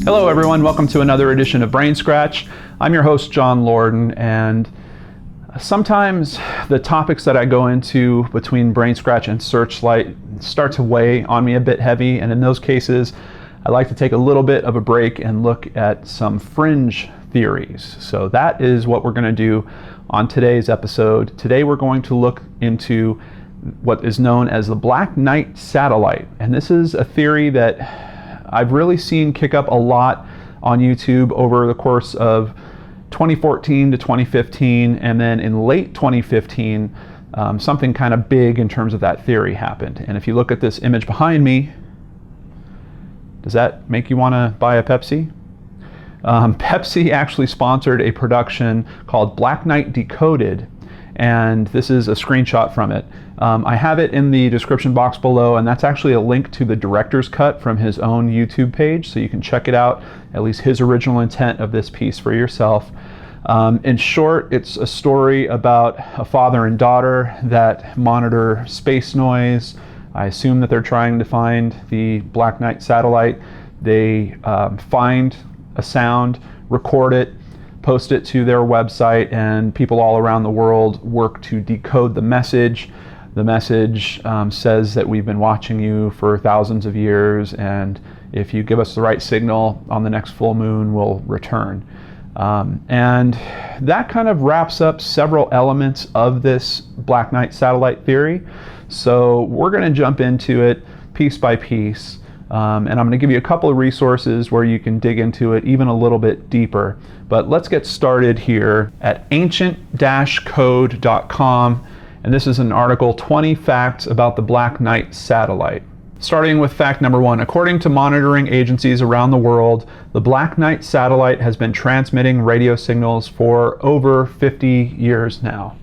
Hello everyone, welcome to another edition of BrainScratch. I'm your host John Lorden, and sometimes the topics that I go into between BrainScratch and Searchlight start to weigh on me a bit heavy, and in those cases I like to take a little bit of a break and look at some fringe theories. So that is what we're going to do on today's episode. Today we're going to look into what is known as the Black Knight satellite, and this is a theory that I've really seen kick up a lot on YouTube over the course of 2014 to 2015, and then in late 2015 something kind of big in terms of that theory happened. And if you look at this image behind me, does that make you want to buy a Pepsi? Pepsi actually sponsored a production called Black Knight Decoded, and this is a screenshot from it. I have it in the description box below, and that's actually a link to the director's cut from his own YouTube page, so you can check it out, at least his original intent of this piece for yourself. In short, it's a story about a father and daughter that monitor space noise. I assume that they're trying to find the Black Knight satellite. They find a sound, record it, post it to their website, and people all around the world work to decode the message. The message says that we've been watching you for thousands of years, and if you give us the right signal on the next full moon, we'll return. And that kind of wraps up several elements of this Black Knight satellite theory. So we're going to jump into it piece by piece, and I'm going to give you a couple of resources where you can dig into it even a little bit deeper. But let's get started here at ancient-code.com, and this is an article, 20 Facts About the Black Knight Satellite. Starting with fact number 1, according to monitoring agencies around the world, the Black Knight satellite has been transmitting radio signals for over 50 years now.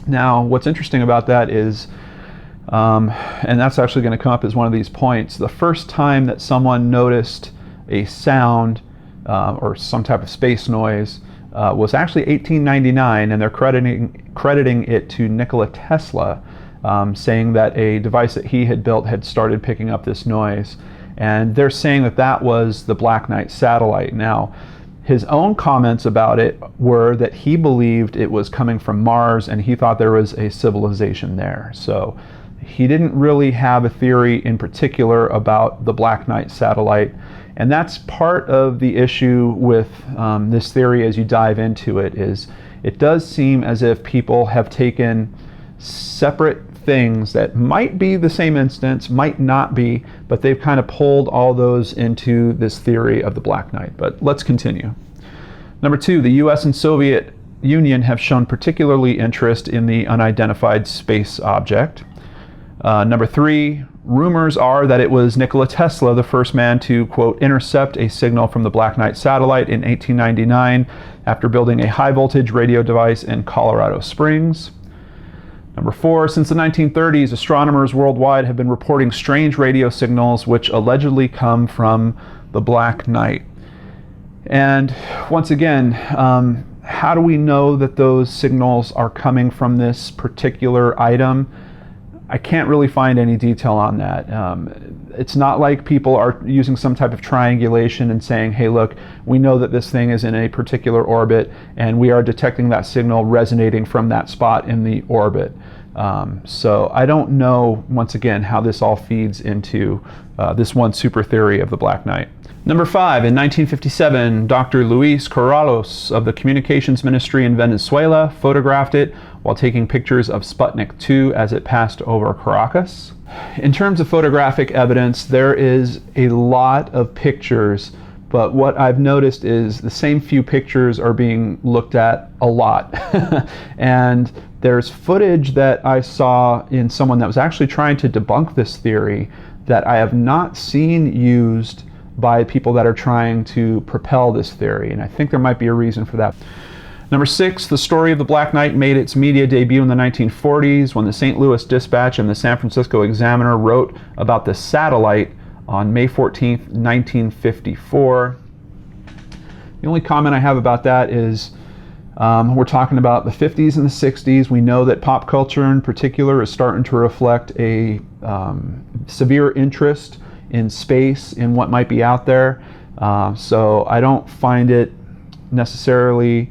Now, what's interesting about that is, and that's actually going to come up as one of these points, the first time that someone noticed a sound or some type of space noise was actually 1899, and they're crediting it to Nikola Tesla, saying that a device that he had built had started picking up this noise, and they're saying that that was the Black Knight satellite. Now, his own comments about it were that he believed it was coming from Mars, and he thought there was a civilization there. So he didn't really have a theory in particular about the Black Knight satellite, and that's part of the issue with this theory as you dive into it. Is it does seem as if people have taken separate things that might be the same instance, might not be, but they've kind of pulled all those into this theory of the Black Knight. But let's continue. Number 2, the US and Soviet Union have shown particularly interest in the unidentified space object. Number 3, rumors are that it was Nikola Tesla, the first man to, quote, intercept a signal from the Black Knight satellite in 1899 after building a high voltage radio device in Colorado Springs. Number 4, since the 1930s, astronomers worldwide have been reporting strange radio signals which allegedly come from the Black Knight. And once again, how do we know that those signals are coming from this particular item? I can't really find any detail on that. It's not like people are using some type of triangulation and saying, hey, look, we know that this thing is in a particular orbit, and we are detecting that signal resonating from that spot in the orbit. So I don't know, once again, how this all feeds into this one super theory of the Black Knight. Number 5, in 1957, Dr. Luis Corrales of the Communications Ministry in Venezuela photographed it while taking pictures of Sputnik 2 as it passed over Caracas. In terms of photographic evidence, there is a lot of pictures, but what I've noticed is the same few pictures are being looked at a lot. And there's footage that I saw in someone that was actually trying to debunk this theory that I have not seen used by people that are trying to propel this theory, and I think there might be a reason for that. Number 6, the story of the Black Knight made its media debut in the 1940s when the St. Louis Dispatch and the San Francisco Examiner wrote about the satellite on May 14th, 1954. The only comment I have about that is we're talking about the 50s and the 60s. We know that pop culture in particular is starting to reflect a severe interest in space, in what might be out there. So I don't find it necessarily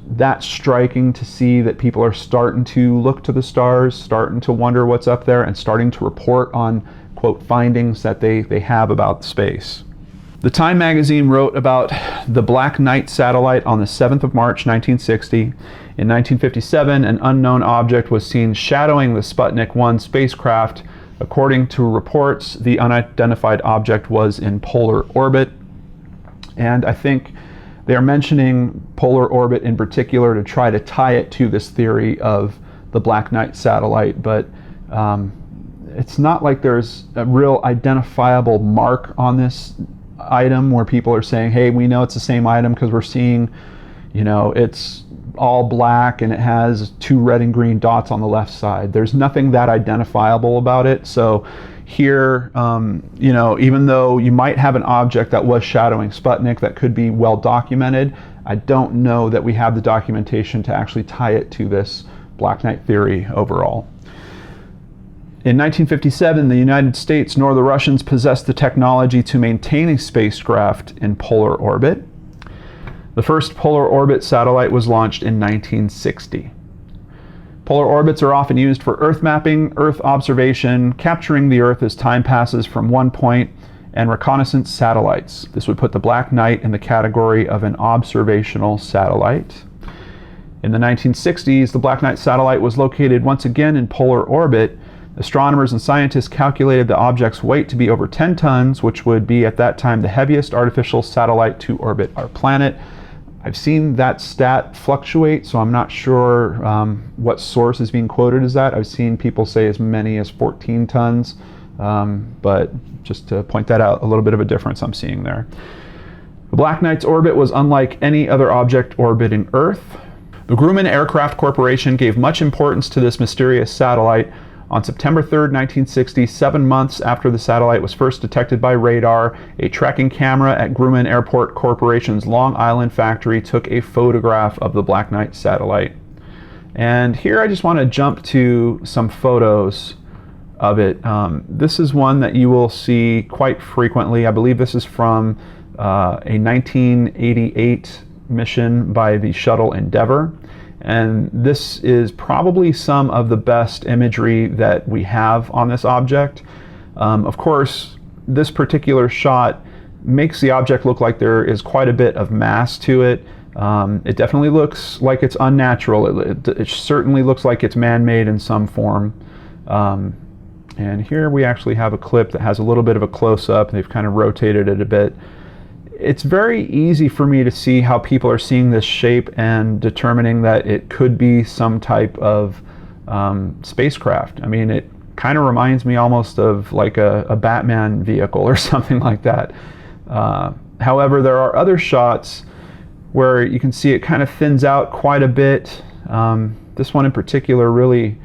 that striking to see that people are starting to look to the stars, starting to wonder what's up there, and starting to report on, quote, findings that they have about space. The Time magazine wrote about the Black Knight satellite on the 7th of March 1960. In 1957, an unknown object was seen shadowing the Sputnik 1 spacecraft. According to reports, the unidentified object was in polar orbit. And I think they are mentioning polar orbit in particular to try to tie it to this theory of the Black Knight satellite, but it's not like there's a real identifiable mark on this item where people are saying, hey, we know it's the same item because we're seeing, you know, it's all black and it has 2 red and green dots on the left side. There's nothing that identifiable about it. So here, you know, even though you might have an object that was shadowing Sputnik that could be well documented, I don't know that we have the documentation to actually tie it to this Black Knight theory overall. In 1957, the United States nor the Russians possessed the technology to maintain a spacecraft in polar orbit. The first polar orbit satellite was launched in 1960. Polar orbits are often used for Earth mapping, Earth observation, capturing the Earth as time passes from one point, and reconnaissance satellites. This would put the Black Knight in the category of an observational satellite. In the 1960s, the Black Knight satellite was located once again in polar orbit. Astronomers and scientists calculated the object's weight to be over 10 tons, which would be at that time the heaviest artificial satellite to orbit our planet. I've seen that stat fluctuate, so I'm not sure what source is being quoted as that. I've seen people say as many as 14 tons, but just to point that out, a little bit of a difference I'm seeing there. The Black Knight's orbit was unlike any other object orbiting Earth. The Grumman Aircraft Corporation gave much importance to this mysterious satellite. On September 3rd, 1960, 7 months after the satellite was first detected by radar, a tracking camera at Grumman Airport Corporation's Long Island factory took a photograph of the Black Knight satellite. And here I just want to jump to some photos of it. This is one that you will see quite frequently. I believe this is from a 1988 mission by the shuttle Endeavour. And this is probably some of the best imagery that we have on this object. Of course, this particular shot makes the object look like there is quite a bit of mass to it. It definitely looks like it's unnatural. It certainly looks like it's man-made in some form. And here we actually have a clip that has a little bit of a close-up. They've kind of rotated it a bit. It's very easy for me to see how people are seeing this shape and determining that it could be some type of spacecraft. I mean, it kind of reminds me almost of like a Batman vehicle or something like that. However, there are other shots where you can see it kind of thins out quite a bit. This one in particular really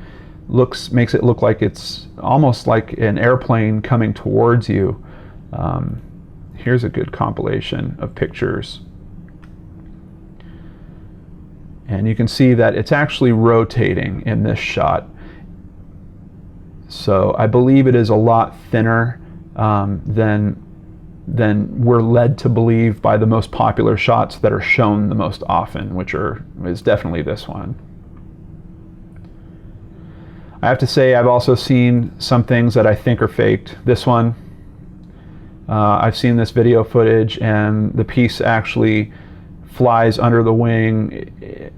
makes it look like it's almost like an airplane coming towards you. Here's a good compilation of pictures. And you can see that it's actually rotating in this shot. So I believe it is a lot thinner than we're led to believe by the most popular shots that are shown the most often, which is definitely this one. I have to say I've also seen some things that I think are faked. This one, I've seen this video footage and the piece actually flies under the wing.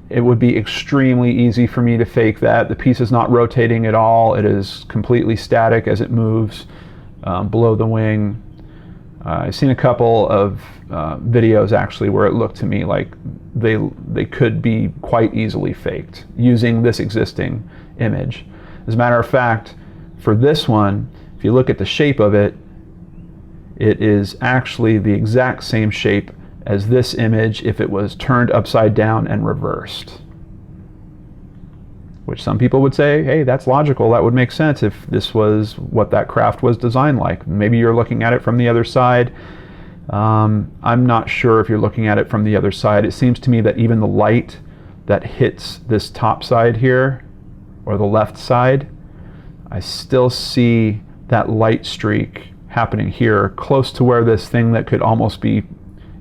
It would be extremely easy for me to fake that. The piece is not rotating at all. It is completely static as it moves below the wing. I've seen a couple of videos actually where it looked to me like they could be quite easily faked using this existing image. As a matter of fact, for this one, if you look at the shape of it, it is actually the exact same shape as this image if it was turned upside down and reversed. Which some people would say, hey, that's logical, that would make sense if this was what that craft was designed like. Maybe you're looking at it from the other side. I'm not sure if you're looking at it from the other side. It seems to me that even the light that hits this top side here, or the left side, I still see that light streak happening here, close to where this thing that could almost be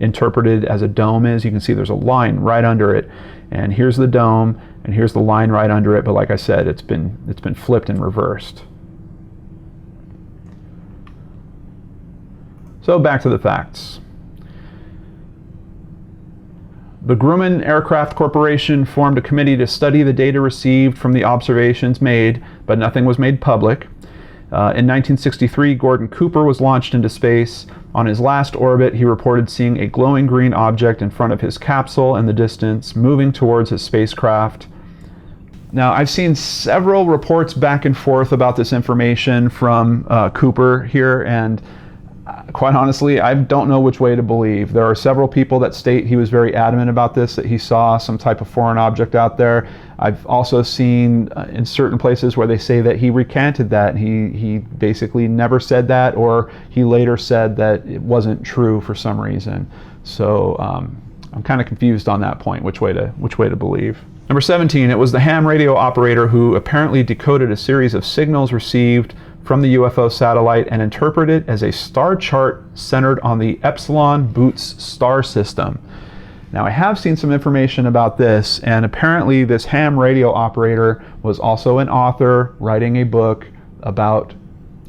interpreted as a dome is. You can see there's a line right under it, and here's the dome, and here's the line right under it. But like I said, it's been flipped and reversed. So back to the facts. The Grumman Aircraft Corporation formed a committee to study the data received from the observations made, but nothing was made public. In 1963, Gordon Cooper was launched into space. On his last orbit, he reported seeing a glowing green object in front of his capsule in the distance, moving towards his spacecraft. Now, I've seen several reports back and forth about this information from Cooper here, and quite honestly, I don't know which way to believe. There are several people that state he was very adamant about this, that he saw some type of foreign object out there. I've also seen in certain places where they say that he recanted that. He basically never said that, or he later said that it wasn't true for some reason. So I'm kind of confused on that point, which way to believe. Number 17, it was the ham radio operator who apparently decoded a series of signals received from the UFO satellite and interpreted it as a star chart centered on the Epsilon Bootes star system. Now, I have seen some information about this, and apparently this ham radio operator was also an author writing a book about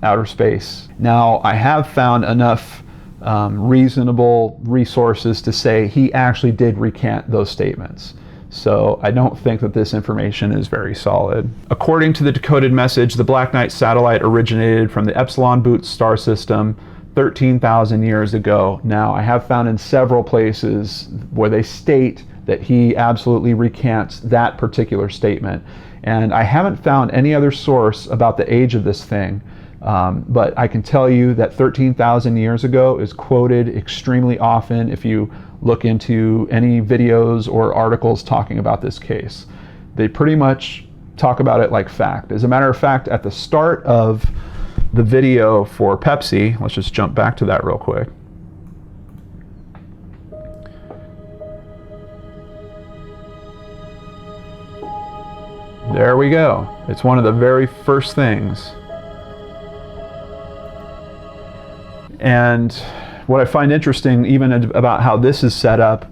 outer space. Now, I have found enough reasonable resources to say he actually did recant those statements. So I don't think that this information is very solid. According to the decoded message, the Black Knight satellite originated from the Epsilon Bootes star system 13,000 years ago. Now, I have found in several places where they state that he absolutely recants that particular statement. And I haven't found any other source about the age of this thing. But I can tell you that 13,000 years ago is quoted extremely often if you look into any videos or articles talking about this case. They pretty much talk about it like fact. As a matter of fact, at the start of the video for Pepsi, let's just jump back to that real quick. There we go. It's one of the very first things. And what I find interesting even about how this is set up,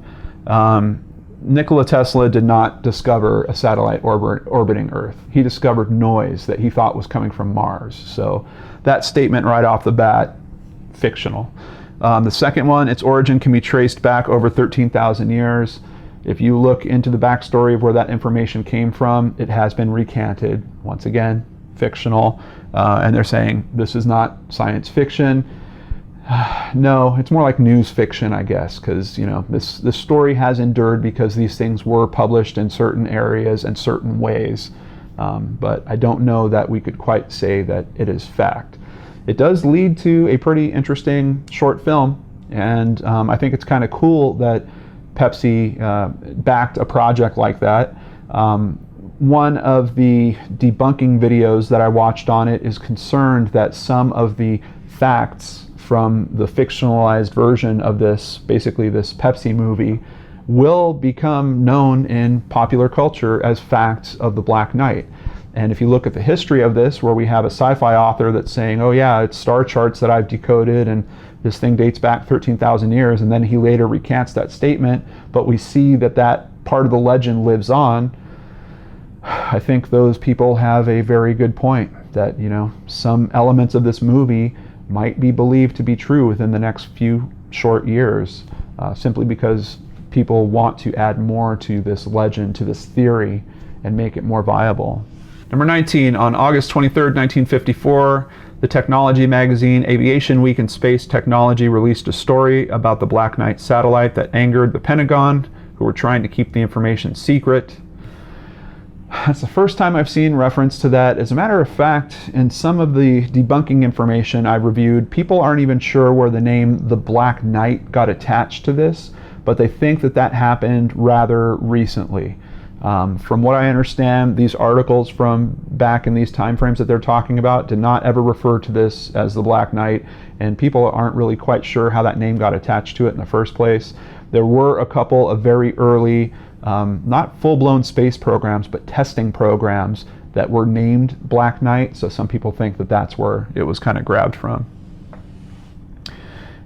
Nikola Tesla did not discover a satellite orbiting Earth. He discovered noise that he thought was coming from Mars. So that statement right off the bat, fictional. The second one, its origin can be traced back over 13,000 years. If you look into the backstory of where that information came from, it has been recanted. Once again, fictional. And they're saying this is not science fiction. No, it's more like news fiction, I guess, because this story has endured because these things were published in certain areas and certain ways. But I don't know that we could quite say that it is fact. It does lead to a pretty interesting short film, and I think it's kind of cool that Pepsi backed a project like that. One of the debunking videos that I watched on it is concerned that some of the facts from the fictionalized version of this, basically this Pepsi movie, will become known in popular culture as facts of the Black Knight. And if you look at the history of this, where we have a sci-fi author that's saying, oh yeah, it's star charts that I've decoded and this thing dates back 13,000 years, and then he later recants that statement, but we see that that part of the legend lives on, I think those people have a very good point that, some elements of this movie might be believed to be true within the next few short years, simply because people want to add more to this legend, to this theory, and make it more viable. Number 19, on August 23rd, 1954, the technology magazine Aviation Week in Space Technology released a story about the Black Knight satellite that angered the Pentagon, who were trying to keep the information secret. That's the first time I've seen reference to that. As a matter of fact, in some of the debunking information I've reviewed, people aren't even sure where the name the Black Knight got attached to this, but they think that that happened rather recently. From what I understand, these articles from back in these time frames that they're talking about did not ever refer to this as the Black Knight, and people aren't really quite sure how that name got attached to it in the first place. There were a couple of very early not full-blown space programs, but testing programs that were named Black Knight, so some people think that that's where it was kind of grabbed from.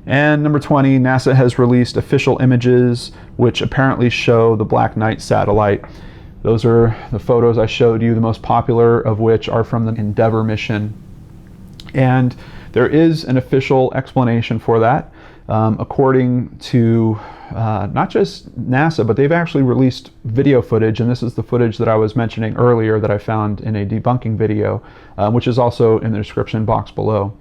And number 20, NASA has released official images which apparently show the Black Knight satellite. Those are the photos I showed you, the most popular of which are from the Endeavour mission. And there is an official explanation for that. According to not just NASA, but they've actually released video footage, and this is the footage that I was mentioning earlier that I found in a debunking video, which is also in the description box below.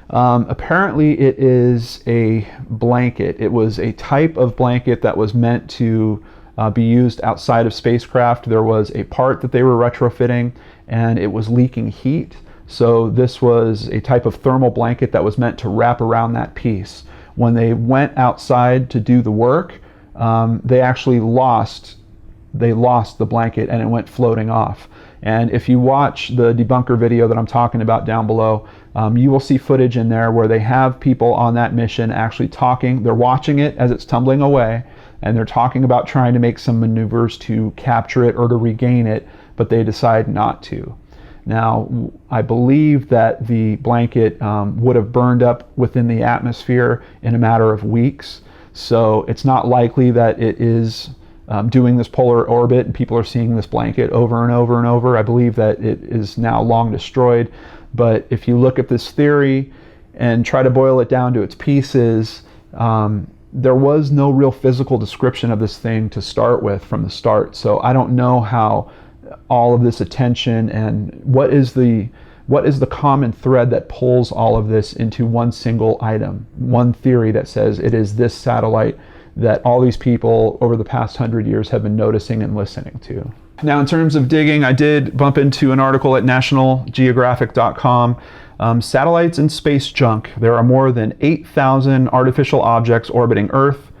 Apparently it is a blanket. It was a type of blanket that was meant to be used outside of spacecraft. There was a part that they were retrofitting and it was leaking heat. So this was a type of thermal blanket that was meant to wrap around that piece. When they went outside to do the work, they actually lost the blanket and it went floating off. And if you watch the debunker video that I'm talking about down below, you will see footage in there where they have people on that mission actually talking. They're watching it as it's tumbling away, and they're talking about trying to make some maneuvers to capture it or to regain it, but they decide not to. Now, I believe that the blanket would have burned up within the atmosphere in a matter of weeks, so it's not likely that it is doing this polar orbit and people are seeing this blanket over and over and over. I believe that it is now long destroyed, but if you look at this theory and try to boil it down to its pieces, there was no real physical description of this thing to start with from the start. So I don't know how all of this attention and what is the common thread that pulls all of this into one single item, one theory that says it is this satellite that all these people over the past 100 years have been noticing and listening to. Now, in terms of digging, I did bump into an article at nationalgeographic.com. Satellites and space junk. There are more than 8,000 artificial objects orbiting Earth.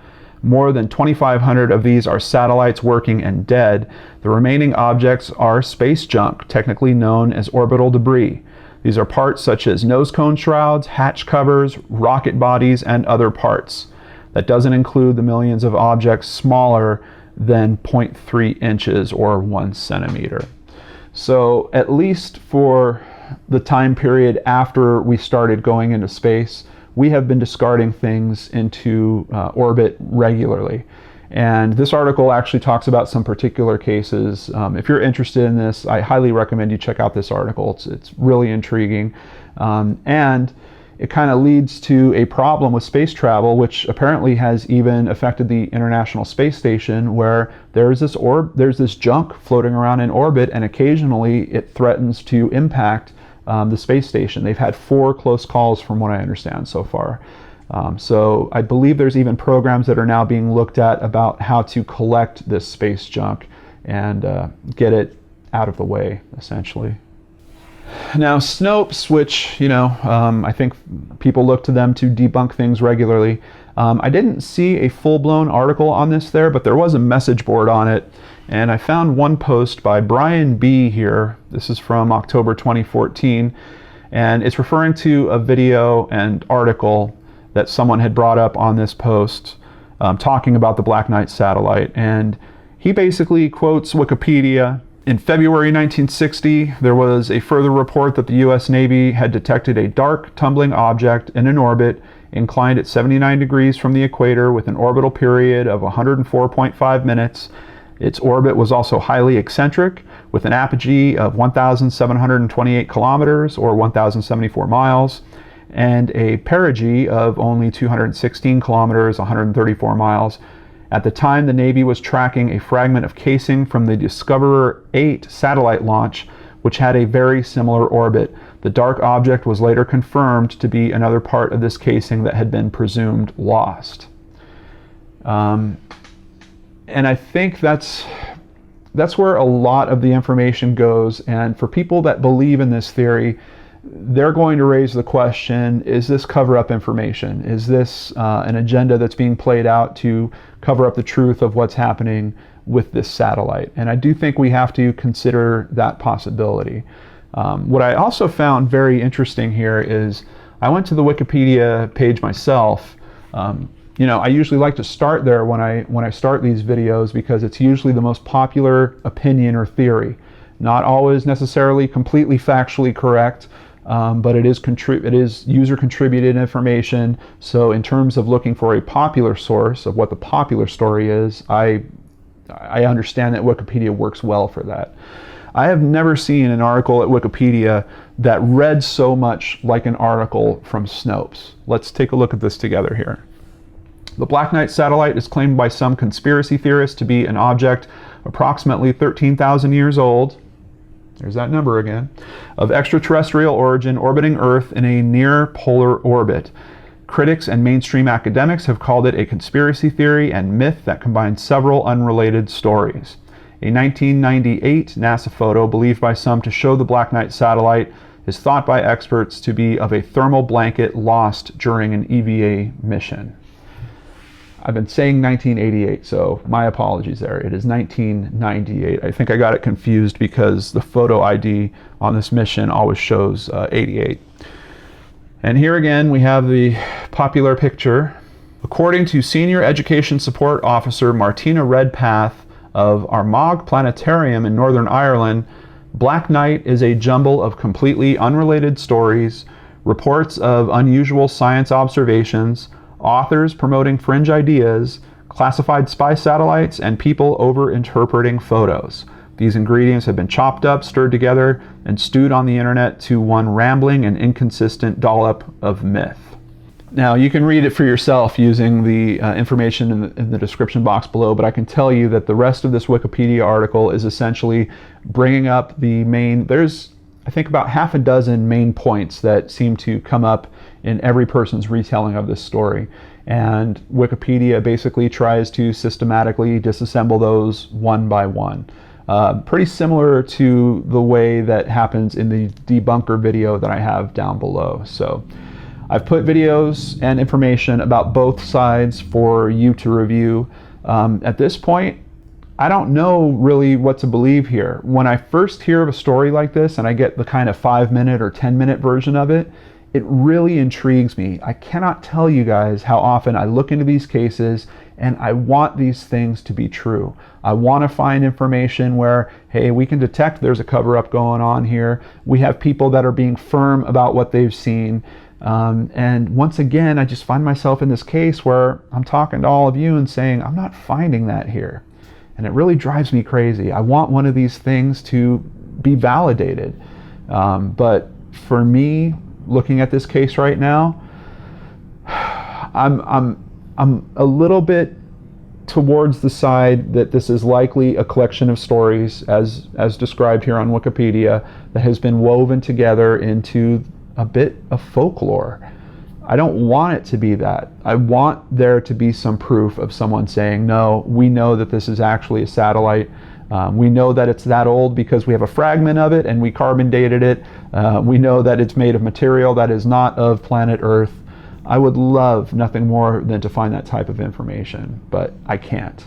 More than 2,500 of these are satellites working and dead. The remaining objects are space junk, technically known as orbital debris. These are parts such as nose cone shrouds, hatch covers, rocket bodies, and other parts. That doesn't include the millions of objects smaller than 0.3 inches or 1 centimeter. So at least for the time period after we started going into space, we have been discarding things into orbit regularly. And this article actually talks about some particular cases. If you're interested in this, I highly recommend you check out this article. It's really intriguing. And it kind of leads to a problem with space travel, which apparently has even affected the International Space Station, where there's this junk floating around in orbit, and occasionally it threatens to impact the space station. They've had 4 close calls from what I understand so far. So I believe there's even programs that are now being looked at about how to collect this space junk and get it out of the way, essentially. Now, Snopes, which, I think people look to them to debunk things regularly. I didn't see a full-blown article on this there, but there was a message board on it. And I found one post by Brian B. here. This is from October 2014. And it's referring to a video and article that someone had brought up on this post talking about the Black Knight satellite. And he basically quotes Wikipedia. In February 1960, there was a further report that the U.S. Navy had detected a dark, tumbling object in an orbit inclined at 79 degrees from the equator with an orbital period of 104.5 minutes. Its orbit was also highly eccentric, with an apogee of 1,728 kilometers, or 1,074 miles, and a perigee of only 216 kilometers, 134 miles. At the time, the Navy was tracking a fragment of casing from the Discoverer 8 satellite launch, which had a very similar orbit. The dark object was later confirmed to be another part of this casing that had been presumed lost. And I think that's where a lot of the information goes. And for people that believe in this theory, they're going to raise the question, is this cover-up information? Is this an agenda that's being played out to cover up the truth of what's happening with this satellite? And I do think we have to consider that possibility. What I also found very interesting here is I went to the Wikipedia page myself. I usually like to start there when I start these videos because it's usually the most popular opinion or theory. Not always necessarily completely factually correct, but it is user contributed information. So in terms of looking for a popular source of what the popular story is, I understand that Wikipedia works well for that. I have never seen an article at Wikipedia that read so much like an article from Snopes. Let's take a look at this together here. The Black Knight satellite is claimed by some conspiracy theorists to be an object approximately 13,000 years old, there's that number again, of extraterrestrial origin orbiting Earth in a near polar orbit. Critics and mainstream academics have called it a conspiracy theory and myth that combines several unrelated stories. A 1998 NASA photo believed by some to show the Black Knight satellite is thought by experts to be of a thermal blanket lost during an EVA mission. I've been saying 1988, so my apologies there. It is 1998. I think I got it confused because the photo ID on this mission always shows 88. And here again we have the popular picture. According to Senior Education Support Officer Martina Redpath of Armagh Planetarium in Northern Ireland, Black Knight is a jumble of completely unrelated stories, reports of unusual science observations, authors promoting fringe ideas, classified spy satellites, and people over-interpreting photos. These ingredients have been chopped up, stirred together, and stewed on the internet to one rambling and inconsistent dollop of myth. Now, you can read it for yourself using the information in the description box below, but I can tell you that the rest of this Wikipedia article is essentially bringing up the main, there's I think about half a dozen main points that seem to come up in every person's retelling of this story. And Wikipedia basically tries to systematically disassemble those one by one. Pretty similar to the way that happens in the debunker video that I have down below. So I've put videos and information about both sides for you to review. At this point, I don't know really what to believe here. When I first hear of a story like this and I get the kind of 5-minute or 10-minute version of it, it really intrigues me. I cannot tell you guys how often I look into these cases and I want these things to be true. I want to find information where, hey, we can detect there's a cover-up going on here. We have people that are being firm about what they've seen. And once again, I just find myself in this case where I'm talking to all of you and saying, I'm not finding that here. And it really drives me crazy. I want one of these things to be validated. But for me, looking at this case right now, I'm a little bit towards the side that this is likely a collection of stories, as described here on Wikipedia, that has been woven together into a bit of folklore. I don't want it to be that. I want there to be some proof of someone saying, no, we know that this is actually a satellite. We know that it's that old because we have a fragment of it and we carbon dated it. We know that it's made of material that is not of planet Earth. I would love nothing more than to find that type of information, but I can't.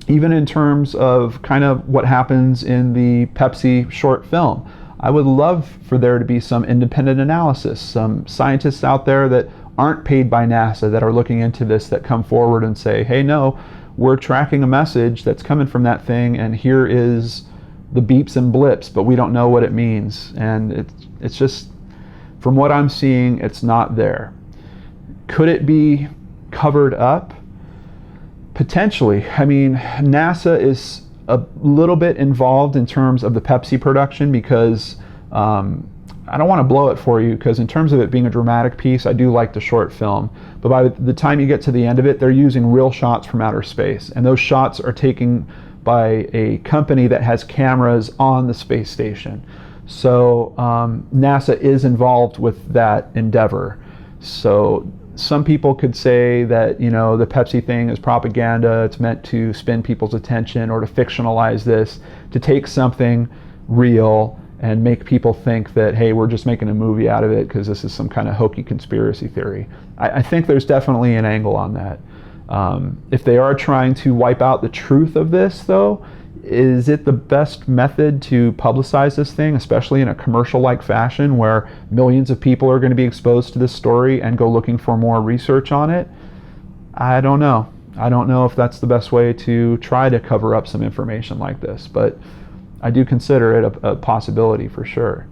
Even in terms of kind of what happens in the Pepsi short film, I would love for there to be some independent analysis, some scientists out there that aren't paid by NASA that are looking into this, that come forward and say, hey, no, we're tracking a message that's coming from that thing, and here is the beeps and blips, but we don't know what it means. And it's just, from what I'm seeing, it's not there. Could it be covered up? Potentially. I mean, NASA is a little bit involved in terms of the Pepsi production because I don't want to blow it for you, because in terms of it being a dramatic piece, I do like the short film. But by the time you get to the end of it, they're using real shots from outer space. And those shots are taken by a company that has cameras on the space station. So NASA is involved with that endeavor. So some people could say that, you know, the Pepsi thing is propaganda. It's meant to spin people's attention or to fictionalize this, to take something real and make people think that, hey, we're just making a movie out of it because this is some kind of hokey conspiracy theory. I think there's definitely an angle on that. If they are trying to wipe out the truth of this, though, is it the best method to publicize this thing, especially in a commercial-like fashion where millions of people are going to be exposed to this story and go looking for more research on it? I don't know. I don't know if that's the best way to try to cover up some information like this, but I do consider it a possibility for sure.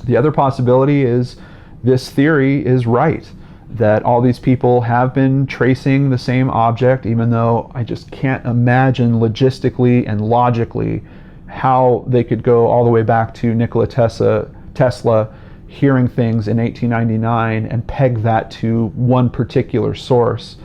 The other possibility is this theory is right, that all these people have been tracing the same object, even though I just can't imagine logistically and logically how they could go all the way back to Nikola Tesla hearing things in 1899 and peg that to one particular source,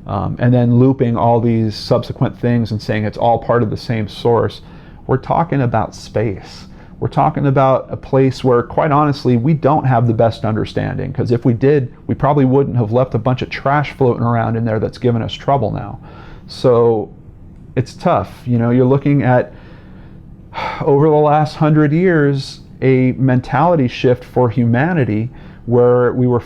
and then looping all these subsequent things and saying it's all part of the same source. We're talking about space. We're talking about a place where, quite honestly, we don't have the best understanding, because if we did, we probably wouldn't have left a bunch of trash floating around in there that's given us trouble now. So it's tough. You know, you're looking at, over the last 100 years, a mentality shift for humanity where we were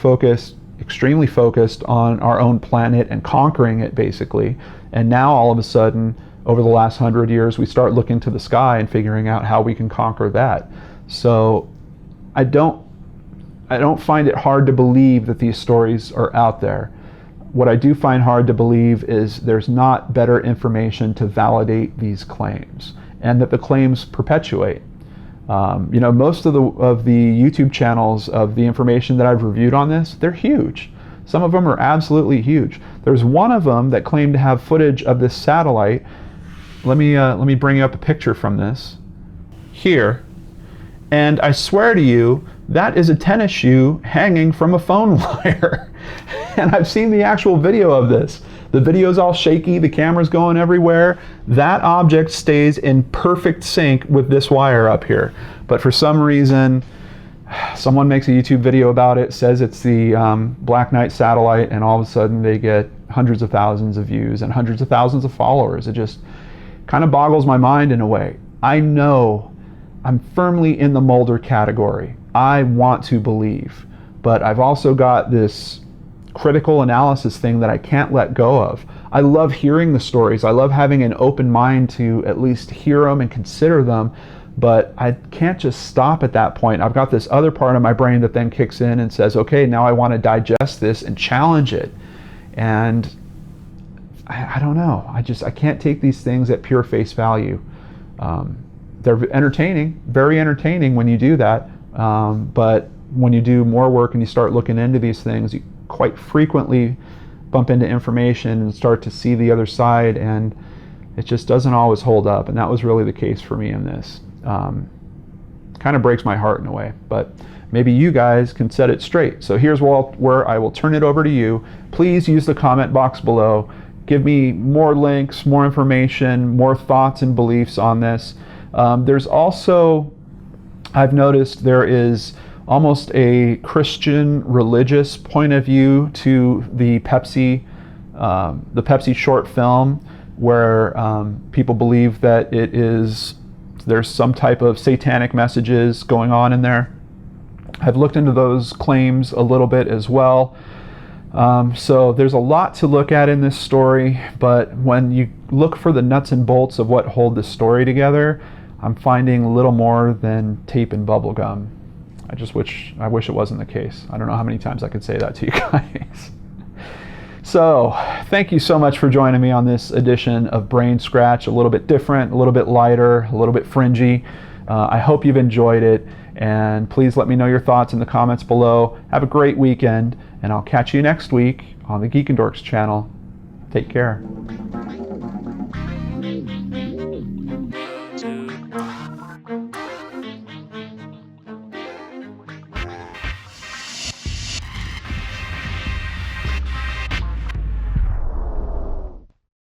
extremely focused on our own planet and conquering it, basically. And now all of a sudden, over the last 100 years, we start looking to the sky and figuring out how we can conquer that. So I don't find it hard to believe that these stories are out there. What I do find hard to believe is there's not better information to validate these claims, and that the claims perpetuate. You know, most of the YouTube channels of the information that I've reviewed on this, they're huge. Some of them are absolutely huge. There's one of them that claimed to have footage of this satellite. Let me bring you up a picture from this here, and I swear to you, that is a tennis shoe hanging from a phone wire. And I've seen the actual video of this. The video's all shaky, the camera's going everywhere. That object stays in perfect sync with this wire up here. But for some reason, someone makes a YouTube video about it, says it's the Black Knight satellite, and all of a sudden they get hundreds of thousands of views and hundreds of thousands of followers. It just kind of boggles my mind in a way. I know I'm firmly in the Mulder category. I want to believe, but I've also got this critical analysis thing that I can't let go of. I love hearing the stories. I love having an open mind to at least hear them and consider them, but I can't just stop at that point. I've got this other part of my brain that then kicks in and says, okay, now I want to digest this and challenge it. And I don't know. I can't take these things at pure face value. They're entertaining, very entertaining when you do that. But when you do more work and you start looking into these things, you quite frequently bump into information and start to see the other side, and it just doesn't always hold up. And that was really the case for me in this. Kind of breaks my heart in a way, but maybe you guys can set it straight. So here's where I will turn it over to you. Please use the comment box below. Give me more links, more information, more thoughts and beliefs on this. There's also, I've noticed there is almost a Christian religious point of view to the Pepsi short film, where people believe that there's some type of satanic messages going on in there. I've looked into those claims a little bit as well. So there's a lot to look at in this story, but when you look for the nuts and bolts of what hold this story together, I'm finding a little more than tape and bubble gum. I wish it wasn't the case. I don't know how many times I could say that to you guys. So thank you so much for joining me on this edition of BrainScratch. A little bit different, a little bit lighter, a little bit fringy. I hope you've enjoyed it, and please let me know your thoughts in the comments below. Have a great weekend, and I'll catch you next week on the Geek and Dorks channel. Take care.